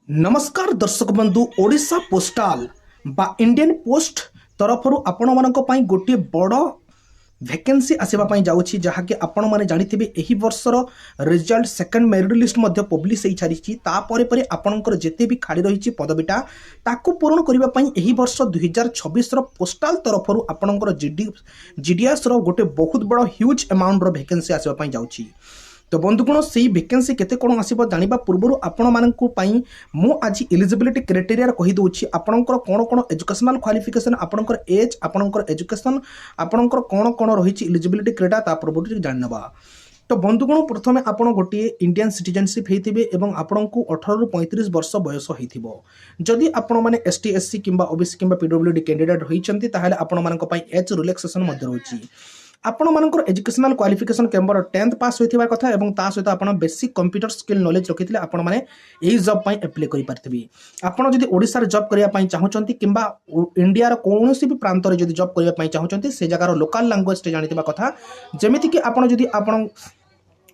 नमस्कार दर्शक बंधु ओडिशा पोस्टाल बा इंडियन पोस्ट तरफ आपण मानक पई गोटे बड़ वैकेंसी आसवा जाऊँगी जहाँकि आपण मैंने जानिथिबे एही वर्षर रिजल्ट सेकंड मेरिट लिस्ट मध्य पब्लिश हो सारी तापर आपणकर जेते भी खाली रही पदवीटा ताकू पूरण करने एही वर्ष 2026 पोस्टाल तरफ आपणकर जीडीएस गोटे बहुत बड़ ह्यूज अमाउंट वैकेंसी आसवा जाऊँगी। तो बंधुगण से वैकेंसी केते कोण आसीबो जानिबा पूर्व आपण मानकु पई मु आज एलिजिबिलिटी क्राइटेरिया कहि दोछि आपणकर कोन कोन एजुकेशनल क्वालिफिकेशन आपणकर एज आपणकर एजुकेशन आपणकर कोन कोन रहिछि एलिजिबिलिटी क्राइटेरिया ता पूर्व जानबा। तो बंधुगण प्रथमे आपण गोटे इंडियन सिटीजनशिप हेतिबे एवं आपणकु 18 रु 35 वर्ष बयस हेतिबो। जदि आपण माने एसटी एससी किंबा ओबीसी किंबा पीडब्ल्यूडी कैंडिडेट होइचंती ताहाले आपण मानक पई एज रिलैक्सेशन मध्य रहउछि। आपण मानकर एजुकेशनल क्वालिफिकेशन केवल 10th पास होइथिबा कथा एवं ता सहित आपण बेसिक कंप्यूटर स्किल नॉलेज रखिथिले आपण माने एही जॉब पई अप्लाई करि पारथिबी। आपण जदि ओडिसा रे जॉब करिया पई चाहुचंती किंबा इंडिया रो कोनोसी भी प्रांत रे जदि जॉब करिया पई चाहुचंती से जगार लोकल लैंग्वेज टे जानिथिबा कथा जेमिति कि आपण जदि आपण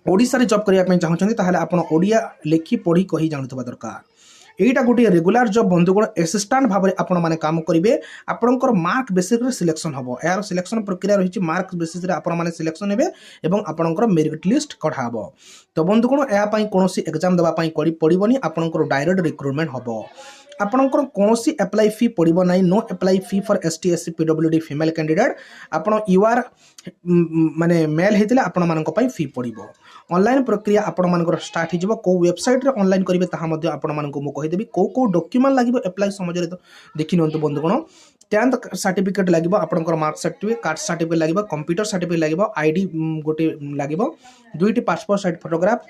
ओडिसा रे जॉब करिया पई चाहुचंती ताहाले आपण ओडिया लेखि पढी कहि जानुथिबा दरकार। एटा गोटे रेगुलर जॉब बंधुगण असिस्टेंट भाव में आपण माने काम करेंगे आपणकर मार्क बेसिस रे सिलेक्शन हम यार सिलेक्शन प्रक्रिया रही मार्क बेसिस रे आपण माने सिलेक्शन हेबे एवं आपणकर मेरिट लिस्ट कढ़ा हबो। तो बंधुगण या पई कोनोसी एग्जाम देबा पई पड़िबोनी आपणकर डायरेक्ट रिक्रुटमेंट हबो। आपणकर कोनोसी अप्लाई फी पड़िबो नाही know apply fee for ST SC PWD female candidate आपण यूआर माने मेल हेतिले आपण मानक पई फी पड़िबो। ऑनलाइन प्रक्रिया आपण मानकर स्टार्ट हिजबो को वेबसाइट रे ऑनलाइन करिवे ताहा मध्ये आपण मानक मु कहि देबी को डॉक्यूमेंट लागिबो अप्लाई समझरे तो देखि नंतु बंधुगण 10th सर्टिफिकेट लागिबो आपणकर मार्क सर्टिफिकेट कार्ड सर्टिफिकेट लागिबो कंप्यूटर सर्टिफिकेट लागिबो आईडी गोटे लागिबो दुईटी पासपोर्ट साइज फोटोग्राफ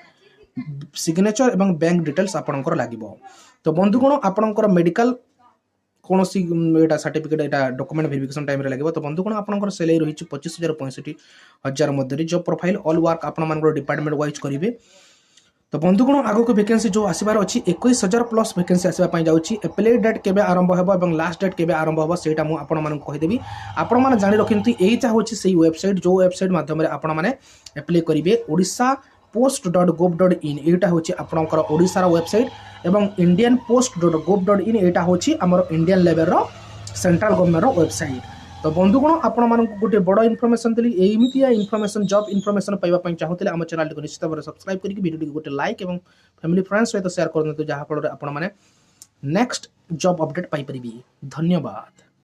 सिग्नेचर एवं बैंक डिटेल्स आपणकर लागिबो। तो बंधुगण आपणकर मेडिकल कोनोसी एटा सर्टिफिकेट एटा डॉक्यूमेंट वेरिफिकेशन टाइम रे लागबो। तो बंधुगण आपणकर सैलरी रही 25,000 65,000 मध्य जॉब प्रोफाइल ऑल वर्क आपण मानकर डिपार्टमेंट वाइज करिवे। तो बंधुगण आगो को वैकेंसी जो आसीबार अछि 21,000 प्लस वैकेंसी आसीबा पई जाउछि। अप्लाई डेट केबे आरंभ हेबो एवं लास्ट डेट केबे आरंभ हेबो सेटा मु आपण मानक कहि देबी। आपण माने जानि रखिनति एटा होछि सेही वेबसाइट जो वेबसाइट माध्यम रे आपण माने अप्लाई करिवे ओडिशा post.gov.in एटा होछि आपणकर ओडिसा वेबसाइट एवं इंडियन post.gov.in एटा होछि हमर इंडियन लेवल रो सेंट्रल गवर्नमेंट रो वेबसाइट। तो बंधुगण आपण मानक गोटे बड़ इनफॉरमेशन देली एमितिया इनफॉरमेशन जॉब इनफॉरमेशन पाइबा पई चाहुतले हम चैनल को निश्चित भाव सब्सक्राइब करिक वीडियो को गोटे लाइक एवं फैमिली फ्रेंड्स सहित शेयर करनतु जहा फल आपण माने नेक्स्ट जॉब अपडेट पाई परिबी। धन्यवाद।